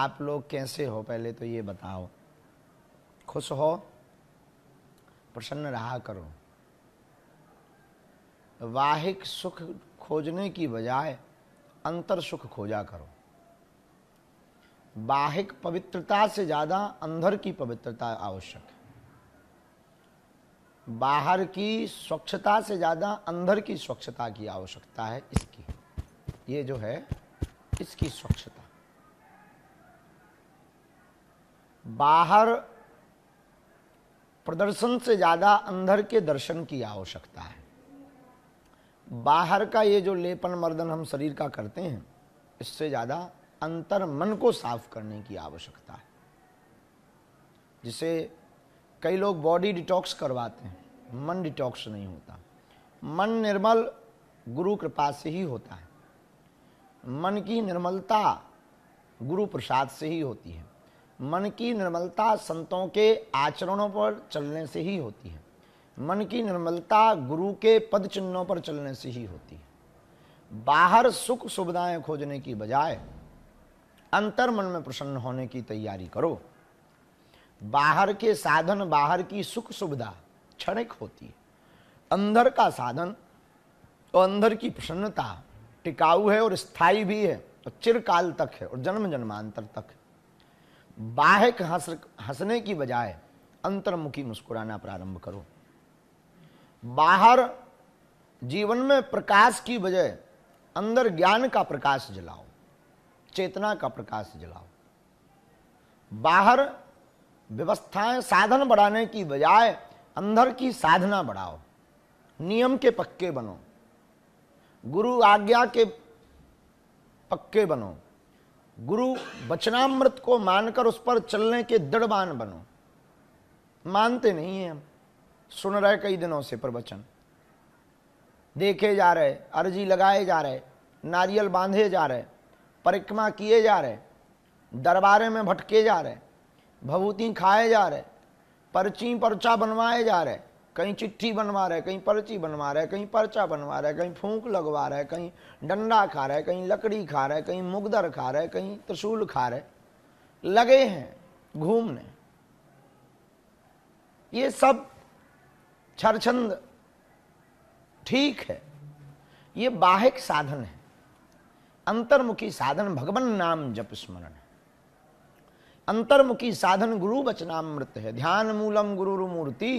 आप लोग कैसे हो पहले तो ये बताओ। खुश हो, प्रसन्न रहा करो। वाहिक सुख खोजने की बजाय अंतर सुख खोजा करो। बाहिक पवित्रता से ज्यादा अंदर की पवित्रता आवश्यक है। बाहर की स्वच्छता से ज्यादा अंदर की स्वच्छता की आवश्यकता है। इसकी ये जो है इसकी स्वच्छता। बाहर प्रदर्शन से ज्यादा अंदर के दर्शन की आवश्यकता है। बाहर का ये जो लेपन मर्दन हम शरीर का करते हैं, इससे ज्यादा अंतर मन को साफ करने की आवश्यकता है। जिसे कई लोग बॉडी डिटॉक्स करवाते हैं, मन डिटॉक्स नहीं होता। मन निर्मल गुरु कृपा से ही होता है। मन की निर्मलता गुरु प्रसाद से ही होती है। मन की निर्मलता संतों के आचरणों पर चलने से ही होती है। मन की निर्मलता गुरु के पद चिन्हों पर चलने से ही होती है। बाहर सुख सुविधाएं खोजने की बजाय अंतर मन में प्रसन्न होने की तैयारी करो। बाहर के साधन, बाहर की सुख सुविधा क्षणिक होती है। अंदर का साधन और अंदर की प्रसन्नता टिकाऊ है और स्थायी भी है और चिरकाल तक है और जन्म जन्मांतर तक है। बाहिक हंसने की बजाय अंतर्मुखी मुस्कुराना प्रारंभ करो। बाहर जीवन में प्रकाश की बजाय अंदर ज्ञान का प्रकाश जलाओ, चेतना का प्रकाश जलाओ। बाहर व्यवस्थाएं साधन बढ़ाने की बजाय अंदर की साधना बढ़ाओ। नियम के पक्के बनो, गुरु आज्ञा के पक्के बनो, गुरु वचनामृत को मानकर उस पर चलने के दृढ़वान बनो। मानते नहीं हैं हम, सुन रहे कई दिनों से प्रवचन, देखे जा रहे, अर्जी लगाए जा रहे, नारियल बांधे जा रहे, परिक्रमा किए जा रहे, दरबारे में भटके जा रहे, भभूति खाए जा रहे, पर्ची पर्चा बनवाए जा रहे, कहीं चिट्ठी बनवा रहे, कहीं पर्ची बनवा रहे, कहीं पर्चा बनवा रहे, कहीं फूंक लगवा रहे, कहीं डंडा खा रहे, कहीं लकड़ी खा रहे, कहीं मुगदर खा रहे, कहीं त्रिशूल खा रहे, लगे हैं घूमने। ये सब छरछंद ठीक है, ये बाहिक साधन है। अंतर्मुखी साधन भगवान नाम जप स्मरण है। अंतर्मुखी साधन गुरु वचनामृत है। ध्यान मूलम गुरुर्मूर्ति,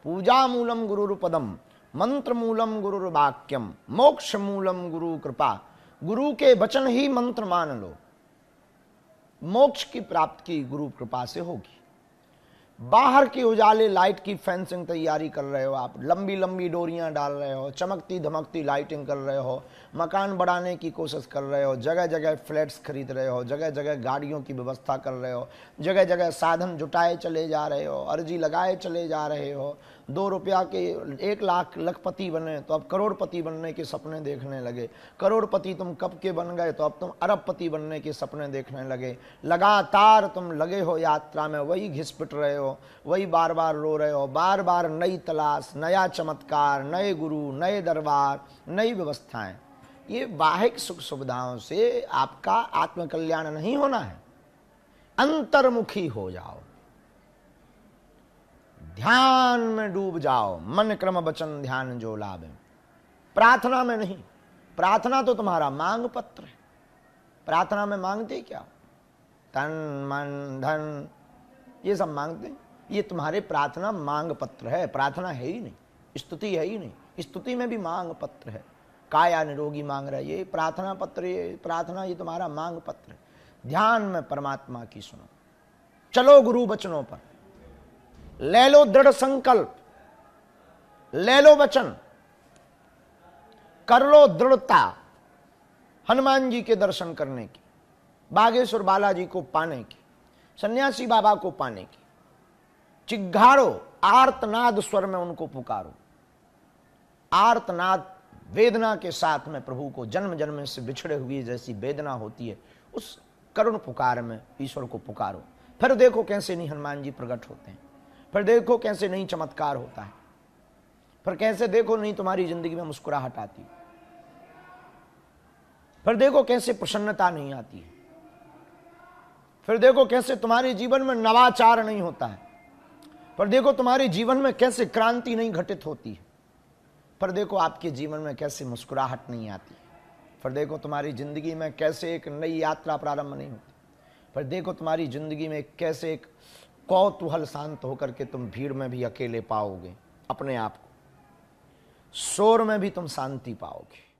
पूजा मूलम गुरुर्पदम, मंत्र मूलम गुरुर्वाक्यम, मोक्ष मूलम गुरु कृपा। गुरु के वचन ही मंत्र मान लो, मोक्ष की प्राप्ति गुरु कृपा से होगी। बाहर के उजाले लाइट की फेंसिंग तैयारी कर रहे हो आप, लंबी लंबी डोरियां डाल रहे हो, चमकती धमकती लाइटिंग कर रहे हो, मकान बढ़ाने की कोशिश कर रहे हो, जगह जगह फ्लैट्स खरीद रहे हो, जगह जगह गाड़ियों की व्यवस्था कर रहे हो, जगह जगह साधन जुटाए चले जा रहे हो, अर्जी लगाए चले जा रहे हो। 2 रुपया के 1 लाख लखपति बने तो अब करोड़पति बनने के सपने देखने लगे। करोड़पति तुम कब के बन गए तो अब तुम अरबपति बनने के सपने देखने लगे। लगातार तुम लगे हो यात्रा में, वही घिसपिट रहे हो, वही बार बार रो रहे हो। बार बार नई तलाश, नया चमत्कार, नए गुरु, नए दरबार, नई व्यवस्थाएं। ये बाहिक सुख सुविधाओं से आपका आत्मकल्याण नहीं होना है। अंतर्मुखी हो जाओ, ध्यान में डूब जाओ। मन क्रम वचन ध्यान जो लाभ है, प्रार्थना में नहीं। प्रार्थना तो तुम्हारा मांग पत्र है। प्रार्थना में मांगते क्या? तन मन धन ये सब मांगते हैं। ये तुम्हारे प्रार्थना मांग पत्र है, प्रार्थना है ही नहीं, स्तुति है ही नहीं। स्तुति में भी मांग पत्र है। काया निरोगी मांग रहा है, ये प्रार्थना पत्र, ये प्रार्थना, ये तुम्हारा मांग पत्र है। ध्यान में परमात्मा की सुनो, चलो गुरु वचनों पर, ले लो दृढ़ संकल्प, ले लो वचन, कर लो दृढ़ता हनुमान जी के दर्शन करने की, बागेश्वर बालाजी को पाने की, सन्यासी बाबा को पाने की। चिघाड़ो, आर्तनाद स्वर में उनको पुकारो। आर्तनाद वेदना के साथ में प्रभु को जन्म जन्म से बिछड़े हुए जैसी वेदना होती है, उस करुण पुकार में ईश्वर को पुकारो। फिर देखो कैसे नहीं हनुमान जी प्रकट होते हैं, फिर देखो कैसे नहीं चमत्कार होता है, फिर कैसे देखो नहीं तुम्हारी जिंदगी में मुस्कुराहट आती, फिर देखो कैसे प्रसन्नता नहीं आती है। फिर देखो कैसे तुम्हारे जीवन में नवाचार नहीं होता है, पर देखो तुम्हारे जीवन में कैसे क्रांति नहीं घटित होती है, पर देखो आपके जीवन में कैसे मुस्कुराहट नहीं आती, पर देखो तुम्हारी जिंदगी में कैसे एक नई यात्रा प्रारंभ नहीं होती, पर देखो तुम्हारी जिंदगी में कैसे एक कौतूहल शांत होकर के तुम भीड़ में भी अकेले पाओगे अपने आप को, शोर में भी तुम शांति पाओगे।